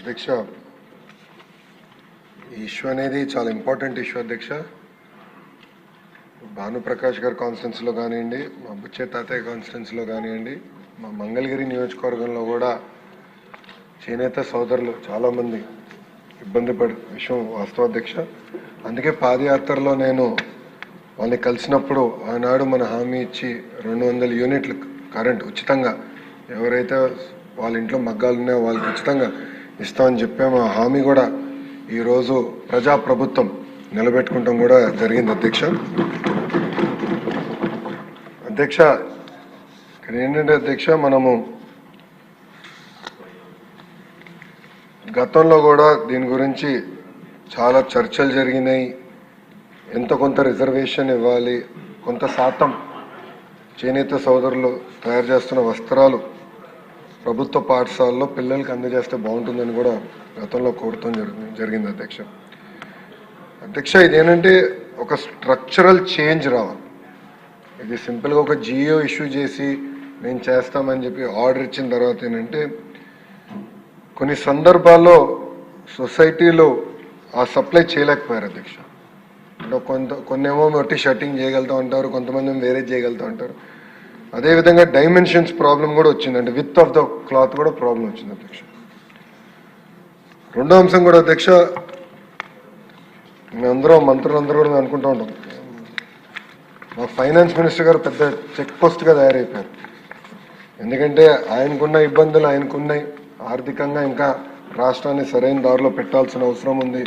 అధ్యక్ష, ఈ ఇష్యూ అనేది చాలా ఇంపార్టెంట్ ఇష్యూ అధ్యక్ష. భానుప్రకాష్ గారి కాన్స్టిట్యున్సీలో కానివ్వండి, మా బుచ్చే తాతయ్య కాన్స్టిట్యున్సీలో కానివ్వండి, మా మంగళగిరి నియోజకవర్గంలో కూడా చేనేత సోదరులు చాలామంది ఇబ్బంది పడే విషయం వాస్తవ అధ్యక్ష. అందుకే పాదయాత్రలో నేను వాళ్ళని కలిసినప్పుడు ఆనాడు మన హామీ ఇచ్చి 200 యూనిట్లు కరెంట్ ఉచితంగా ఎవరైతే వాళ్ళ ఇంట్లో మగ్గాలు ఉన్నాయో వాళ్ళకి ఉచితంగా ఇస్తామని చెప్పాము. ఆ హామీ కూడా ఈరోజు ప్రజాప్రభుత్వం నిలబెట్టుకుంటాం కూడా జరిగింది అధ్యక్ష. అధ్యక్ష, ఇక్కడ ఏంటంటే అధ్యక్ష, మనము గతంలో కూడా దీని గురించి చాలా చర్చలు జరిగినాయి. ఎంత కొంత రిజర్వేషన్ ఇవ్వాలి, కొంత శాతం చేనేత సోదరులు తయారు చేస్తున్న వస్త్రాలు ప్రభుత్వ పాఠశాలలో పిల్లలకి అందజేస్తే బాగుంటుందని కూడా గతంలో కోరటం జరిగింది అధ్యక్ష. అధ్యక్ష, ఇదేంటంటే ఒక స్ట్రక్చరల్ చేంజ్ రావాలి. ఇది సింపుల్గా ఒక జియో ఇష్యూ చేసి మేము చేస్తామని చెప్పి ఆర్డర్ ఇచ్చిన తర్వాత ఏంటంటే కొన్ని సందర్భాల్లో సొసైటీలో ఆ సప్లై చేయలేకపోయారు అధ్యక్ష. కొన్నేమో మట్టి షర్టింగ్ చేయగలుగుతూ ఉంటారు, కొంతమంది వేరే చేయగలుగుతూ ఉంటారు. అదేవిధంగా డైమెన్షన్స్ ప్రాబ్లం కూడా వచ్చిందండి, విత్ ఆఫ్ ద క్లాత్ కూడా ప్రాబ్లం వచ్చింది అధ్యక్ష. రెండో అంశం కూడా అధ్యక్ష, మేమందరం మంత్రులందరూ కూడా మేము అనుకుంటూ ఉంటాం, మా ఫైనాన్స్ మినిస్టర్ గారు పెద్ద చెక్ పోస్ట్గా తయారైపోయారు. ఎందుకంటే ఆయనకున్న ఇబ్బందులు ఆయనకున్నాయి, ఆర్థికంగా ఇంకా రాష్ట్రాన్ని సరైన దారిలో పెట్టాల్సిన అవసరం ఉంది.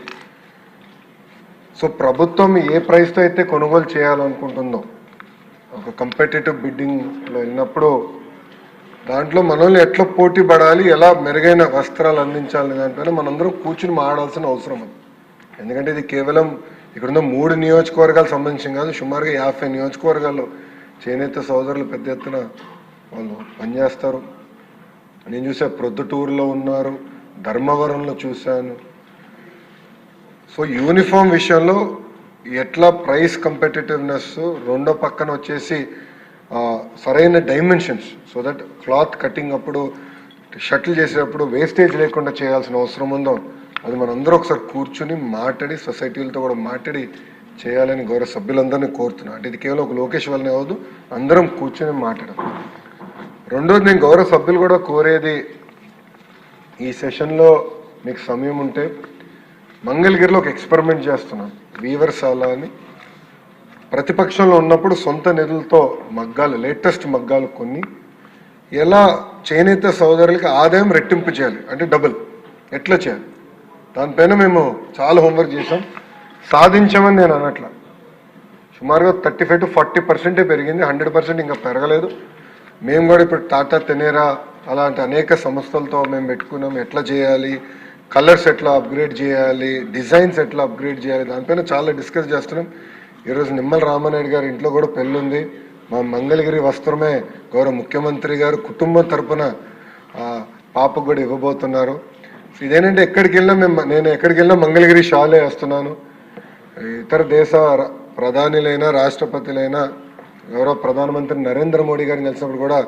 సో ప్రభుత్వం ఏ ప్రైస్తో అయితే కొనుగోలు చేయాలనుకుంటుందో ఒక కంపిటేటివ్ బిడ్డింగ్లో వెళ్ళినప్పుడు దాంట్లో మనల్ని ఎట్లా పోటీ పడాలి, ఎలా మెరుగైన వస్త్రాలు అందించాలి దాంట్లో మనందరం కూర్చుని మాట్లాడాల్సిన అవసరం ఉంది. ఎందుకంటే ఇది కేవలం ఇక్కడున్న 3 నియోజకవర్గాలకు సంబంధించి కాదు, సుమారుగా 50 నియోజకవర్గాల్లో చేనేత సోదరులు పెద్ద ఎత్తున వాళ్ళు పనిచేస్తారు. నేను చూసా, ప్రొద్దుటూరులో ఉన్నారు, ధర్మవరంలో చూశాను. సో యూనిఫామ్ విషయంలో ఎట్లా ప్రైస్ కంపిటేటివ్నెస్, రెండో పక్కన వచ్చేసి సరైన dimensions, so that cloth cutting అప్పుడు షటిల్ చేసేటప్పుడు వేస్టేజ్ లేకుండా చేయాల్సిన అవసరం ఉందో అది మనందరూ ఒకసారి కూర్చుని మాట్లాడి సొసైటీలతో కూడా మాట్లాడి చేయాలని గౌరవ సభ్యులందరినీ కోరుతున్నాను. అంటే ఇది కేవలం ఒక లోకేష్ వల్లనే అవ్వదు, అందరం కూర్చుని మాట్లాడాలి. రెండోది, నేను గౌరవ సభ్యులు కూడా కోరేది, ఈ సెషన్లో మీకు సమయం ఉంటే మంగళగిరిలో ఒక ఎక్స్పెరిమెంట్ చేస్తున్నాను, వీవర్శాల అని. ప్రతిపక్షంలో ఉన్నప్పుడు సొంత నిధులతో మగ్గాలు, లేటెస్ట్ మగ్గాలు కొన్ని ఎలా చేనేత సోదరులకి ఆదాయం రెట్టింపు చేయాలి, అంటే డబుల్ ఎట్లా చేయాలి, దానిపైన మేము చాలా హోంవర్క్ చేసాం. సాధించామని నేను అనట్లా, సుమారుగా 35 to 40% పెరిగింది, 100% ఇంకా పెరగలేదు. మేము కూడా ఇప్పుడు టాటా తెనేరా అలాంటి అనేక సంస్థలతో మేము పెట్టుకున్నాం, ఎట్లా చేయాలి, కలర్స్ ఎట్లా అప్గ్రేడ్ చేయాలి, డిజైన్స్ ఎట్లా అప్గ్రేడ్ చేయాలి, దానిపైన చాలా డిస్కస్ చేస్తున్నాం. ఈరోజు నిమ్మల రామానాయుడు గారి ఇంట్లో కూడా పెళ్ళి ఉంది. మా మంగళగిరి వస్త్రమే గౌరవ ముఖ్యమంత్రి గారు కుటుంబం తరపున పాపకు కూడా ఇవ్వబోతున్నారు. ఇదేంటంటే ఎక్కడికి వెళ్ళినా నేను ఎక్కడికి వెళ్ళినా మంగళగిరి షాలే వేస్తున్నాను. ఇతర దేశ ప్రధానులైనా రాష్ట్రపతులైనా గౌరవ ప్రధానమంత్రి నరేంద్ర మోడీ గారిని కలిసినప్పుడు కూడా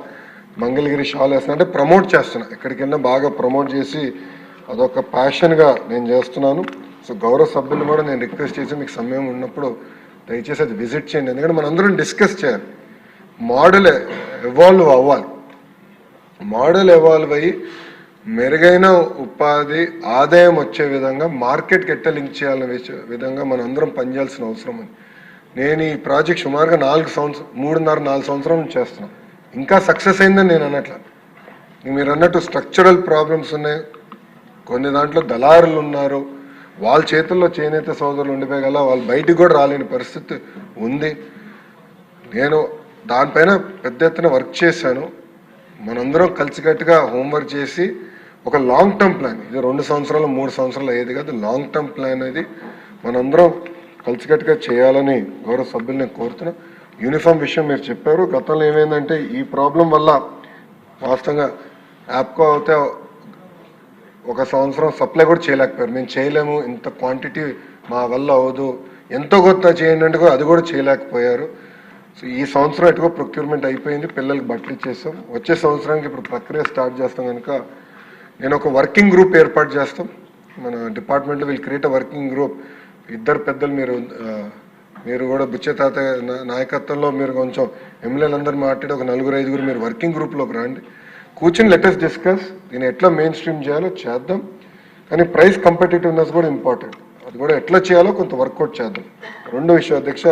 మంగళగిరి షాల్ వేస్తున్నా, అంటే ప్రమోట్ చేస్తున్నా. ఎక్కడికి వెళ్ళినా బాగా ప్రమోట్ చేసి అదొక ప్యాషన్గా నేను చేస్తున్నాను. సో గౌరవ సభ్యులు కూడా నేను రిక్వెస్ట్ చేసి మీకు సమయం ఉన్నప్పుడు దయచేసి అది విజిట్ చేయండి. ఎందుకంటే మనందరం డిస్కస్ చేయాలి, మోడల్ ఎవాల్వ్ అవ్వాలి. మోడల్ ఎవాల్వ్ అయ్యి మెరుగైన ఉపాధి ఆదాయం వచ్చే విధంగా మార్కెట్కి ఎట్లా లింక్ చేయాలనే విధంగా మనం అందరం పనిచేయాల్సిన అవసరం ఉంది. నేను ఈ ప్రాజెక్ట్ సుమారుగా 3.5-4 సంవత్సరాల నుంచి చేస్తున్నాను. ఇంకా సక్సెస్ అయిందని నేను అనట్లా. మీరు అన్నట్టు స్ట్రక్చరల్ ప్రాబ్లమ్స్ ఉన్నాయి, కొన్ని దాంట్లో దళారులు ఉన్నారు, వాళ్ళ చేతుల్లో చేనేత సోదరులు ఉండిపోయగల వాళ్ళు బయటికి కూడా రాలేని పరిస్థితి ఉంది. నేను దానిపైన పెద్ద ఎత్తున వర్క్ చేశాను. మనందరం కలిసికట్టుగా హోంవర్క్ చేసి ఒక లాంగ్ టర్మ్ ప్లాన్, ఇది 2 సంవత్సరాలు 3 సంవత్సరాలు అయ్యేది కాదు, లాంగ్ టర్మ్ ప్లాన్ అనేది మనందరం కలిసికట్టుగా చేయాలని గౌరవ సభ్యులు నేను కోరుతున్నా. యూనిఫామ్ విషయం మీరు చెప్పారు. గతంలో ఏమైందంటే ఈ ప్రాబ్లం వల్ల వాస్తవంగా యాప్కో అయితే 1 సంవత్సరం సప్లై కూడా చేయలేకపోయారు. మేము చేయలేము, ఇంత క్వాంటిటీ మా వల్ల అవ్వదు, ఎంతో కొత్త చేయండి అంటే అది కూడా చేయలేకపోయారు. సో ఈ సంవత్సరం ఎటుకో ప్రొక్యూర్మెంట్ అయిపోయింది, పిల్లలకి బట్టలు ఇచ్చేస్తాం. వచ్చే సంవత్సరానికి ఇప్పుడు ప్రక్రియ స్టార్ట్ చేస్తాం కనుక నేను ఒక వర్కింగ్ గ్రూప్ ఏర్పాటు చేస్తాం. మన డిపార్ట్మెంట్లో will create a working group. ఇద్దరు పెద్దలు మీరు కూడా బుచ్చే తాత నాయకత్వంలో మీరు కొంచెం ఎమ్మెల్యేలందరూ మాట్లాడి ఒక 4-5 మీరు వర్కింగ్ గ్రూప్లోకి రండి. కూర్చుని లెటెస్ట్ డిస్కస్. దీన్ని ఎట్లా మెయిన్ స్ట్రీమ్ చేయాలో చేద్దాం. కానీ ప్రైస్ కంపిటేటివ్నెస్ కూడా ఇంపార్టెంట్. అది కూడా ఎట్లా చేయాలో కొంత వర్కౌట్ చేద్దాం. రెండో విషయం అధ్యక్ష,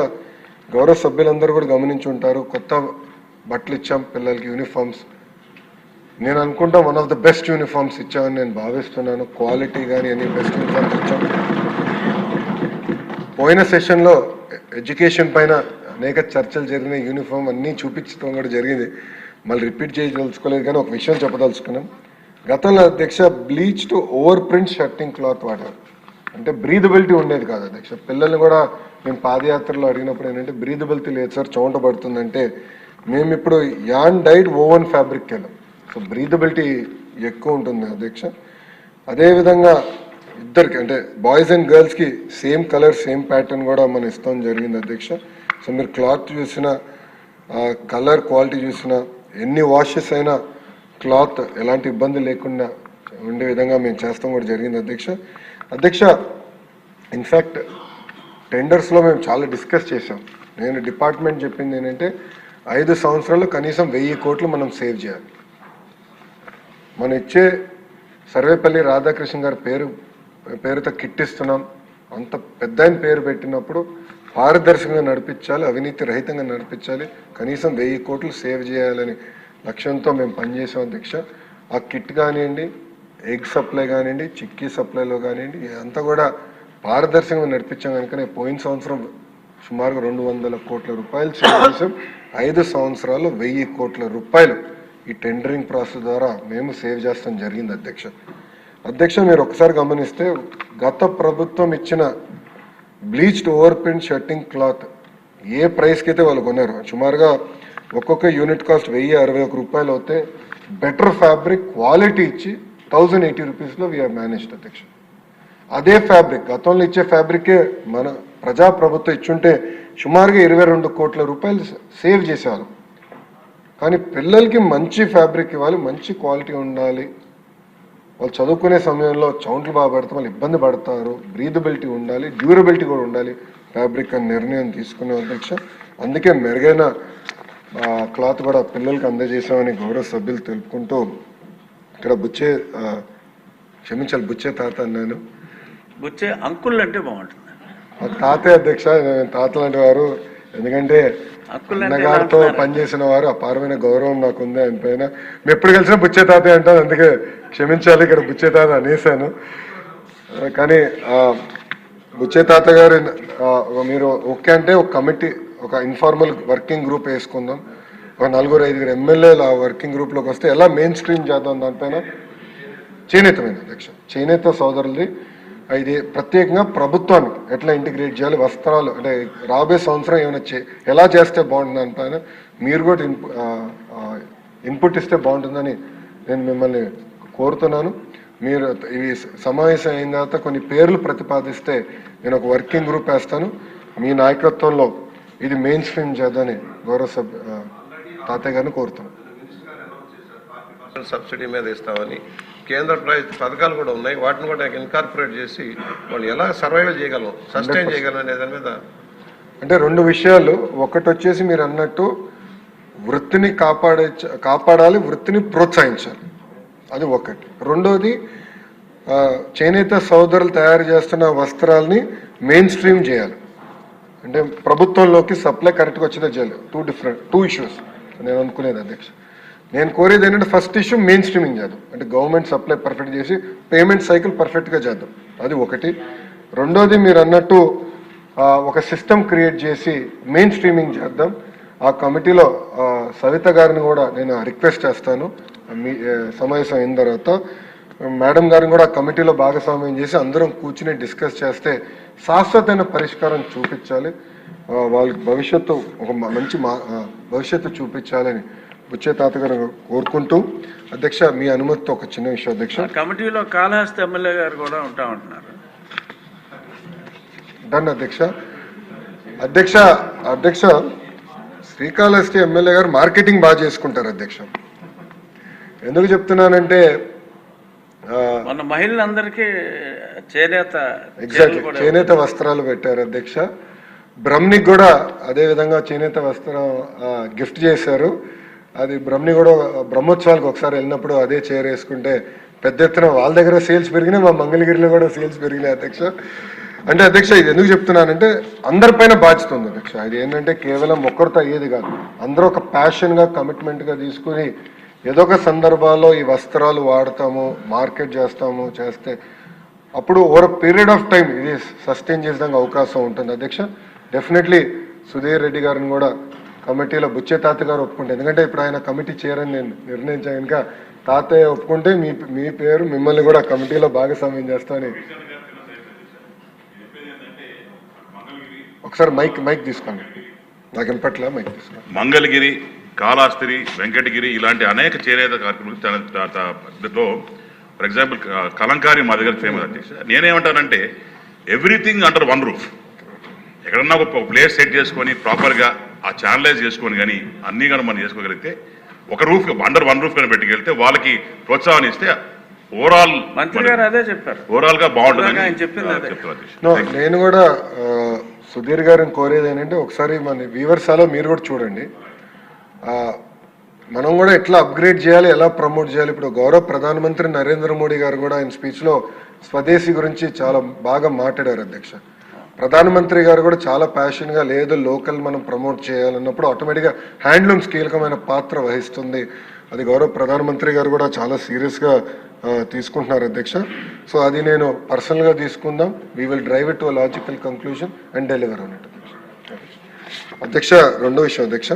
గౌరవ సభ్యులందరూ కూడా గమనించి ఉంటారు. కొత్త బట్టలు ఇచ్చాం పిల్లలకి, యూనిఫామ్స్. నేను అనుకుంటా one of the best uniforms ఇచ్చామని నేను భావిస్తున్నాను. క్వాలిటీ కానీ అన్ని బెస్ట్ యూనిఫామ్స్ ఇచ్చాం. పోయిన సెషన్లో ఎడ్యుకేషన్ పైన అనేక చర్చలు జరిగినాయి. యూనిఫామ్ అన్నీ చూపించడం కూడా జరిగింది. మళ్ళీ రిపీట్ చేయదలుచుకోలేదు, కానీ ఒక విషయం చెప్పదలుచుకున్నాం. గతంలో అధ్యక్ష bleached over print shirting cloth వాడారు. అంటే బ్రీదబిలిటీ ఉండేది కాదు అధ్యక్ష. పిల్లల్ని కూడా మేము పాదయాత్రలో అడిగినప్పుడు ఏంటంటే బ్రీదబిలిటీ లేదు సార్, చెమట పడుతుందంటే మేము ఇప్పుడు యాన్ డైడ్ ఓవెన్ ఫ్యాబ్రిక్కి వెళ్ళాం. సో బ్రీదబిలిటీ ఎక్కువ ఉంటుంది అధ్యక్ష. అదేవిధంగా ఇద్దరికి అంటే బాయ్స్ అండ్ గర్ల్స్కి సేమ్ కలర్ సేమ్ ప్యాటర్న్ కూడా మనం ఇస్తాం జరిగింది అధ్యక్ష. సో మీరు క్లాత్ చూసిన కలర్ క్వాలిటీ చూసిన ఎన్ని వాషెస్ అయినా క్లాత్ ఎలాంటి ఇబ్బంది లేకుండా ఉండే విధంగా మేము చేస్తాం కూడా జరిగింది అధ్యక్ష. ఇన్ఫ్యాక్ట్ టెండర్స్లో మేము చాలా డిస్కస్ చేసాం. నేను డిపార్ట్మెంట్ చెప్పింది ఏంటంటే 5 సంవత్సరాల్లో కనీసం 1000 కోట్లు మనం సేవ్ చేయాలి. మనం ఇచ్చే సర్వేపల్లి రాధాకృష్ణ గారి పేరుతో కిట్ ఇస్తున్నాం. అంత పెద్ద ఆయన పేరు పెట్టినప్పుడు పారదర్శకంగా నడిపించాలి, అవినీతి రహితంగా నడిపించాలి, కనీసం 1000 కోట్లు సేవ్ చేయాలని లక్ష్యంతో మేము పనిచేసాం అధ్యక్ష. ఆ కిట్ కానివ్వండి, ఎగ్ సప్లై కానివ్వండి, చిక్కీ సప్లైలో కానివ్వండి, అంతా కూడా పారదర్శకంగా నడిపించాం. కనుకనే పోయిన సంవత్సరం సుమారుగా 200 కోట్ల రూపాయలు సేవ్ చేసాం. 5 సంవత్సరాలు 1000 కోట్ల రూపాయలు ఈ టెండరింగ్ ప్రాసెస్ ద్వారా మేము సేవ్ చేస్తాం జరిగింది అధ్యక్ష. మీరు ఒకసారి గమనిస్తే గత ప్రభుత్వం ఇచ్చిన bleached over print shirting cloth ఏ ప్రైస్కి అయితే వాళ్ళు కొన్నారు, సుమారుగా ఒక్కొక్క యూనిట్ కాస్ట్ 1061 రూపాయలు అవుతే బెటర్ ఫ్యాబ్రిక్ క్వాలిటీ ఇచ్చి 1080 రూపీస్లో వీఆర్ మేనేజ్డ్ అధ్యక్ష. అదే ఫ్యాబ్రిక్ గతంలో ఇచ్చే ఫ్యాబ్రికే మన ప్రజాప్రభుత్వం ఇచ్చుంటే సుమారుగా 22 కోట్ల రూపాయలు సేవ్ చేసేవాళ్ళం. కానీ పిల్లలకి మంచి ఫ్యాబ్రిక్ ఇవ్వాలి, మంచి క్వాలిటీ ఉండాలి. వాళ్ళు చదువుకునే సమయంలో చౌంట్లు బాగా పడితే వాళ్ళు ఇబ్బంది పడతారు. బ్రీదబిలిటీ ఉండాలి, డ్యూరబిలిటీ కూడా ఉండాలి ఫ్యాబ్రిక్ అని నిర్ణయం తీసుకునే అధ్యక్ష. అందుకే మెరుగైన క్లాత్ కూడా పిల్లలకి అందజేసామని గౌరవ సభ్యులు తెలుపుకుంటూ ఇక్కడ బుచ్చే తాత అన్నాను. బుచ్చే అంకుల్ అంటే బాగుంటుంది. తాతే అధ్యక్ష, తాత లాంటి వారు. ఎందుకంటే అన్నగారితో పనిచేసిన వారు, అపారమైన గౌరవం నాకు ఉంది ఆయన పైన. మేము ఎప్పుడు కలిసినా బుచ్చే తాతే అంటాను, అందుకే క్షమించాలి ఇక్కడ బుచ్చే తాత అనేసాను. కానీ బుచ్చే తాత గారు మీరు ఓకే అంటే ఒక కమిటీ, ఒక ఇన్ఫార్మల్ వర్కింగ్ గ్రూప్ వేసుకుందాం. ఒక 4-5 ఎమ్మెల్యేలు ఆ వర్కింగ్ గ్రూప్లోకి వస్తే ఎలా మెయిన్ స్ట్రీమ్ చేద్దాం దానిపైన. చేనేతమైన అధ్యక్ష, చేనేత సోదరులది ఇది ప్రత్యేకంగా ప్రభుత్వానికి ఎట్లా ఇంటిగ్రేట్ చేయాలి, వస్త్రాలు అంటే రాబోయే సంవత్సరం ఏమైనా ఎలా చేస్తే బాగుంటుంది దానిపైన మీరు కూడా ఇన్పుట్ ఇస్తే బాగుంటుందని నేను మిమ్మల్ని కోరుతున్నాను. మీరు ఇవి సమావేశం అయిన తర్వాత కొన్ని పేర్లు ప్రతిపాదిస్తే నేను ఒక వర్కింగ్ గ్రూప్ వేస్తాను. మీ నాయకత్వంలో ఇది మెయిన్ స్ట్రీమ్ చేద్దని గౌరవ తాతయ్య గారిని కోరుతున్నాను. సబ్సిడీ మీద ఇస్తామని కేంద్ర పథకాలు కూడా ఉన్నాయి, వాటిని కూడా ఇన్కార్పొరేట్ చేసి వాళ్ళు ఎలా సర్వైవ్ చేయగలం, సస్టైన్ చేయగలం అనే దాని మీద. అంటే 2 విషయాలు. ఒకటి వచ్చేసి మీరు అన్నట్టు వృత్తిని కాపాడాలి, వృత్తిని ప్రోత్సహించాలి, అది ఒకటి. రెండోది చేనేత సోదరులు తయారు చేస్తున్న వస్త్రాలని మెయిన్ స్ట్రీమ్ చేయాలి. అంటే ప్రభుత్వంలోకి సప్లై కరెక్ట్గా వచ్చేదే చేయాలి. 2 ఇష్యూస్ నేను అనుకునేది అధ్యక్ష. నేను కోరేది ఏంటంటే ఫస్ట్ ఇష్యూ మెయిన్ స్ట్రీమింగ్ చేద్దాం, అంటే గవర్నమెంట్ సప్లై పర్ఫెక్ట్ చేసి పేమెంట్ సైకిల్ పర్ఫెక్ట్గా చేద్దాం, అది ఒకటి. రెండోది మీరు అన్నట్టు ఒక సిస్టమ్ క్రియేట్ చేసి మెయిన్ స్ట్రీమింగ్ చేద్దాం. ఆ కమిటీలో సవిత గారిని కూడా నేను రిక్వెస్ట్ చేస్తాను. మీ సమావేశం అయిన తర్వాత మేడం గారిని కూడా కమిటీలో భాగస్వామ్యం చేసి అందరం కూర్చుని డిస్కస్ చేస్తే శాశ్వతమైన పరిష్కారం చూపించాలి. వాళ్ళకి భవిష్యత్తు ఒక మంచి భవిష్యత్తు చూపించాలని బుచ్చే తాత గారు కోరుకుంటూ అధ్యక్ష మీ అనుమతితో ఒక చిన్న విషయం అధ్యక్ష. కమిటీలో కాళహస్తి ఎమ్మెల్యే గారు కూడా ఉంటా ఉంటున్నారు. డన్ అధ్యక్ష శ్రీకాళహస్తి ఎమ్మెల్యే గారు మార్కెటింగ్ బాగా చేసుకుంటారు అధ్యక్ష. ఎందుకు చెప్తున్నానంటే మన మహిళలందరికీ చేనేత ఎగ్జాక్ట్లీ చేనేత వస్త్రాలు పెట్టారు అధ్యక్ష. బ్రహ్మణికి కూడా అదే విధంగా చేనేత వస్త్రం గిఫ్ట్ చేశారు. అది బ్రహ్మణి కూడా బ్రహ్మోత్సవాలకు ఒకసారి వెళ్ళినప్పుడు అదే చీర వేసుకుంటే పెద్ద ఎత్తున వాళ్ళ దగ్గర సేల్స్ పెరిగినాయి, మా మంగళగిరిలో కూడా సేల్స్ పెరిగినాయి అధ్యక్ష. అంటే అధ్యక్ష ఇది ఎందుకు చెప్తున్నానంటే అందరిపైన బాధ్యత ఉంది అధ్యక్ష. ఇది ఏంటంటే కేవలం ఒక్కరితో అయ్యేది కాదు, అందరూ ఒక ప్యాషన్గా కమిట్మెంట్గా తీసుకుని ఏదో ఒక సందర్భాల్లో ఈ వస్త్రాలు వాడతాము, మార్కెట్ చేస్తే అప్పుడు ఓవర్ పీరియడ్ ఆఫ్ టైం ఇది సస్టైన్ చేసేదానికి అవకాశం ఉంటుంది అధ్యక్ష. డెఫినెట్లీ సుధీర్ రెడ్డి గారిని కూడా కమిటీలో బుచ్చే తాత గారు ఒప్పుకుంటే, ఎందుకంటే ఇప్పుడు ఆయన కమిటీ చేరని నేను నిర్ణయించాను కనుక తాతయ్య ఒప్పుకుంటే మీ పేరు మిమ్మల్ని కూడా కమిటీలో భాగస్వామ్యం చేస్తామని. ఒకసారి మైక్ తీసుకోండి, నాకు వినపట్ల మైక్ తీసుకోండి. మంగళగిరి, కాళహస్తి, వెంకటగిరి ఇలాంటి అనేక చేనేత కార్యక్రమాలు ఫర్ ఎగ్జాంపుల్ కలంకారీ మా దగ్గర ఫేమస్ అధ్యక్ష. నేనేమంటానంటే ఎవ్రీథింగ్ అండర్ వన్ రూఫ్. ఎక్కడన్నా ఒక ప్లేస్ సెట్ చేసుకొని ప్రాపర్గా ఆ ఛానలైజ్ చేసుకొని కానీ అన్నీ కానీ మనం చేసుకోగలిగితే ఒక రూఫ్ అండర్ వన్ రూఫ్ కానీ పెట్టుకెళ్తే వాళ్ళకి ప్రోత్సాహం ఇస్తే ఓవరాల్ మంత్రి గారు అదే చెప్పారు, ఓవరాల్ గా బాగుంటుంది. నేను కూడా సుధీర్ గారిని కోరేది ఏంటంటే ఒకసారి మన వ్యూవర్స్ అలా మీరు కూడా చూడండి, మనం కూడా ఎట్లా అప్గ్రేడ్ చేయాలి, ఎలా ప్రమోట్ చేయాలి. ఇప్పుడు గౌరవ ప్రధానమంత్రి నరేంద్ర మోడీ గారు కూడా ఆయన స్పీచ్లో స్వదేశీ గురించి చాలా బాగా మాట్లాడారు అధ్యక్ష. ప్రధానమంత్రి గారు కూడా చాలా ప్యాషన్గా లేదు లోకల్ మనం ప్రమోట్ చేయాలన్నప్పుడు ఆటోమేటిక్గా హ్యాండ్లూమ్స్ కీలకమైన పాత్ర వహిస్తుంది. అది గౌరవ ప్రధానమంత్రి గారు కూడా చాలా సీరియస్గా తీసుకుంటున్నారు అధ్యక్ష. సో అది నేను పర్సనల్గా తీసుకుందాం. We will drive it to a logical conclusion and deliver అన్నట్టు అధ్యక్ష. రెండో విషయం అధ్యక్ష,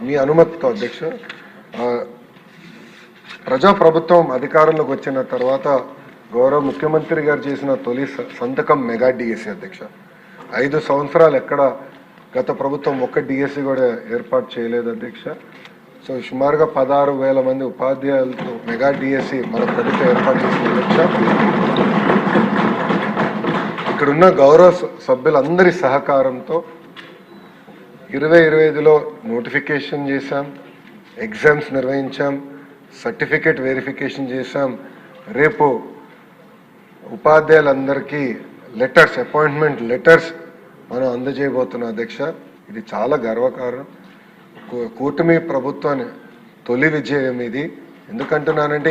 మీ అనుమతితో అధ్యక్ష, ప్రజాప్రభుత్వం అధికారంలోకి వచ్చిన తర్వాత గౌరవ ముఖ్యమంత్రి గారు చేసిన తొలి సంతకం మెగా డిఎస్సి అధ్యక్ష. 5 సంవత్సరాలు ఎక్కడ గత ప్రభుత్వం ఒక్క డిఎస్సి కూడా ఏర్పాటు చేయలేదు అధ్యక్ష. సో సుమారుగా 16,000 మంది ఉపాధ్యాయులతో మెగా డిఎస్సి మన ప్రభుత్వం ఏర్పాటు చేసిన అధ్యక్ష. ఇక్కడున్న గౌరవ సభ్యులందరి సహకారంతో 2025లో నోటిఫికేషన్ చేశాం, ఎగ్జామ్స్ నిర్వహించాం, సర్టిఫికేట్ వెరిఫికేషన్ చేశాం. రేపు ఉపాధ్యాయులందరికీ లెటర్స్, అపాయింట్మెంట్ లెటర్స్ మనం అందజేయబోతున్నాం అధ్యక్ష. ఇది చాలా గర్వకారణం. కూటమి ప్రభుత్వాన్ని తొలి విజయం ఇది. ఎందుకంటున్నానంటే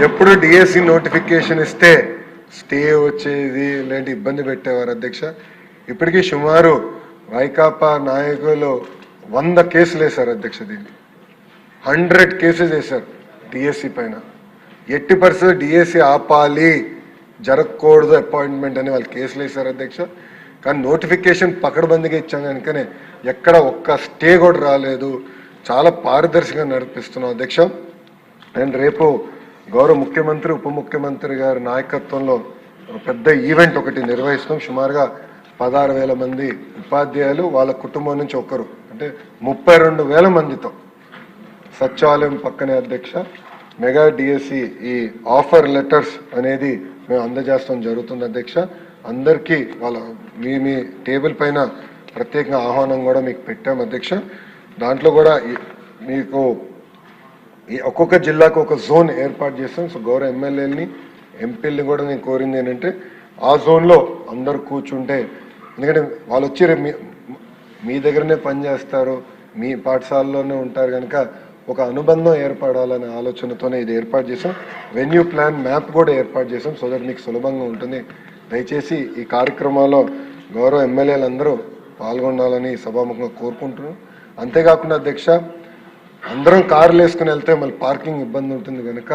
ఎప్పుడు డిఎస్సి నోటిఫికేషన్ ఇస్తే స్టే వచ్చేది, ఇలాంటి ఇబ్బంది పెట్టేవారు అధ్యక్ష. ఇప్పటికీ సుమారు వైకాపా నాయకులు 100 కేసులు వేశారు అధ్యక్ష. దీన్ని 100 కేసెస్ వేశారు డిఎస్సి పైన. 80% డిఎస్సి ఆపాలి, జరగకూడదు అపాయింట్మెంట్ అని వాళ్ళు కేసులు వేశారు అధ్యక్ష. కానీ నోటిఫికేషన్ పకడ్బందీగా ఇచ్చాం కనుకనే ఎక్కడ ఒక్క స్టే కూడా రాలేదు. చాలా పారదర్శకంగా నడిపిస్తున్నాం అధ్యక్ష. అండ్ రేపు గౌరవ ముఖ్యమంత్రి, ఉప ముఖ్యమంత్రి గారి నాయకత్వంలో పెద్ద ఈవెంట్ ఒకటి నిర్వహిస్తాం. సుమారుగా 16,000 మంది ఉపాధ్యాయులు వాళ్ళ కుటుంబం నుంచి ఒకరు, అంటే 32,000 మందితో సచివాలయం పక్కనే అధ్యక్ష మెగా డిఎస్సి ఈ ఆఫర్ లెటర్స్ అనేది మేము అందజేస్తాం జరుగుతుంది అధ్యక్ష. అందరికీ వాళ్ళ మీ టేబుల్ పైన ప్రత్యేకంగా ఆహ్వానం కూడా మీకు పెట్టాం అధ్యక్ష. దాంట్లో కూడా మీకు ఒక్కొక్క జిల్లాకు ఒక జోన్ ఏర్పాటు చేస్తాం. సో గౌరవ ఎమ్మెల్యేలని, ఎంపీలని కూడా నేను కోరింది ఏంటంటే ఆ జోన్లో అందరు కూర్చుంటే, ఎందుకంటే వాళ్ళు వచ్చి రేపు మీ దగ్గరనే పనిచేస్తారు, మీ పాఠశాలలోనే ఉంటారు కనుక ఒక అనుబంధం ఏర్పడాలనే ఆలోచనతోనే ఇది ఏర్పాటు చేసాం. వెన్యూ ప్లాన్ మ్యాప్ కూడా ఏర్పాటు చేసాం, సో దట్ మీకు సులభంగా ఉంటుంది. దయచేసి ఈ కార్యక్రమాల్లో గౌరవ ఎమ్మెల్యేలు అందరూ పాల్గొనాలని సభాముఖంగా కోరుకుంటున్నాం. అంతేకాకుండా అధ్యక్ష, అందరం కార్లు వేసుకుని వెళ్తే మళ్ళీ పార్కింగ్ ఇబ్బంది ఉంటుంది కనుక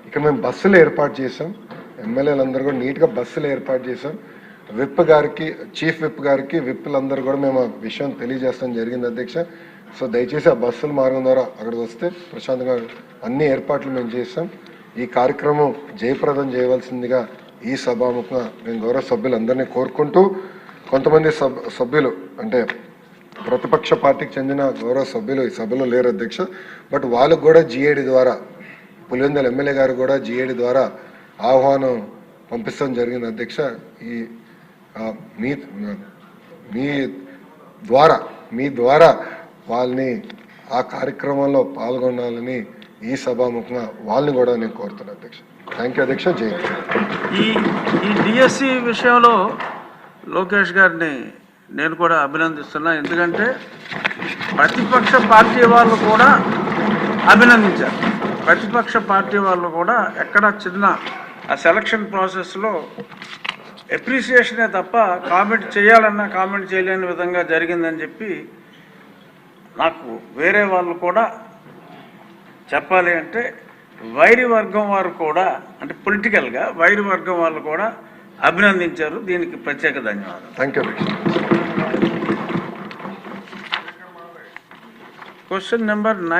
ఇక్కడ మేము బస్సులు ఏర్పాటు చేసాం. ఎమ్మెల్యేలు అందరూ కూడా నీట్గా బస్సులు ఏర్పాటు చేసాం. విప్ గారికి, చీఫ్ విప్ గారికి, విప్లందరూ కూడా మేము ఆ విషయం తెలియజేస్తాం జరిగింది అధ్యక్ష. సో దయచేసి ఆ బస్సుల మార్గం ద్వారా అక్కడికి వస్తే ప్రశాంతంగా అన్ని ఏర్పాట్లు మేము చేస్తాం. ఈ కార్యక్రమం జయప్రదం చేయవలసిందిగా ఈ సభాముఖంగా నేను గౌరవ సభ్యులందరినీ కోరుకుంటూ, కొంతమంది సభ్యులు అంటే ప్రతిపక్ష పార్టీకి చెందిన గౌరవ సభ్యులు ఈ సభలో లేరు అధ్యక్ష. బట్ వాళ్ళకు కూడా జిఏడి ద్వారా, పులివెందుల ఎమ్మెల్యే గారు కూడా జిఏడి ద్వారా ఆహ్వానం పంపిస్తాం జరిగింది అధ్యక్ష. ఈ మీ ద్వారా వాళ్ళని ఆ కార్యక్రమంలో పాల్గొనాలని ఈ సభాముఖంగా వాళ్ళని కూడా నేను కోరుతున్నాను అధ్యక్ష. థ్యాంక్ యూ అధ్యక్ష. జై హింద్. ఈ డిఎస్సి విషయంలో లోకేష్ గారిని నేను కూడా అభినందిస్తున్నా. ఎందుకంటే ప్రతిపక్ష పార్టీ వాళ్ళు కూడా అభినందించారు. ప్రతిపక్ష పార్టీ వాళ్ళు కూడా ఎక్కడ చిన్న ఆ సెలక్షన్ ప్రాసెస్లో అప్రిసియేషనే తప్ప కామెంట్ చేయాలన్నా కామెంట్ చేయలేని విధంగా జరిగిందని చెప్పి నాకు వేరే వాళ్ళు కూడా చెప్పాలి అంటే వైరి వర్గం వారు కూడా అంటే పొలిటికల్గా వైరి వర్గం వాళ్ళు కూడా అభినందించారు. దీనికి ప్రత్యేక ధన్యవాదాలు. థ్యాంక్ యూ అధ్యక్ష. Question number 9.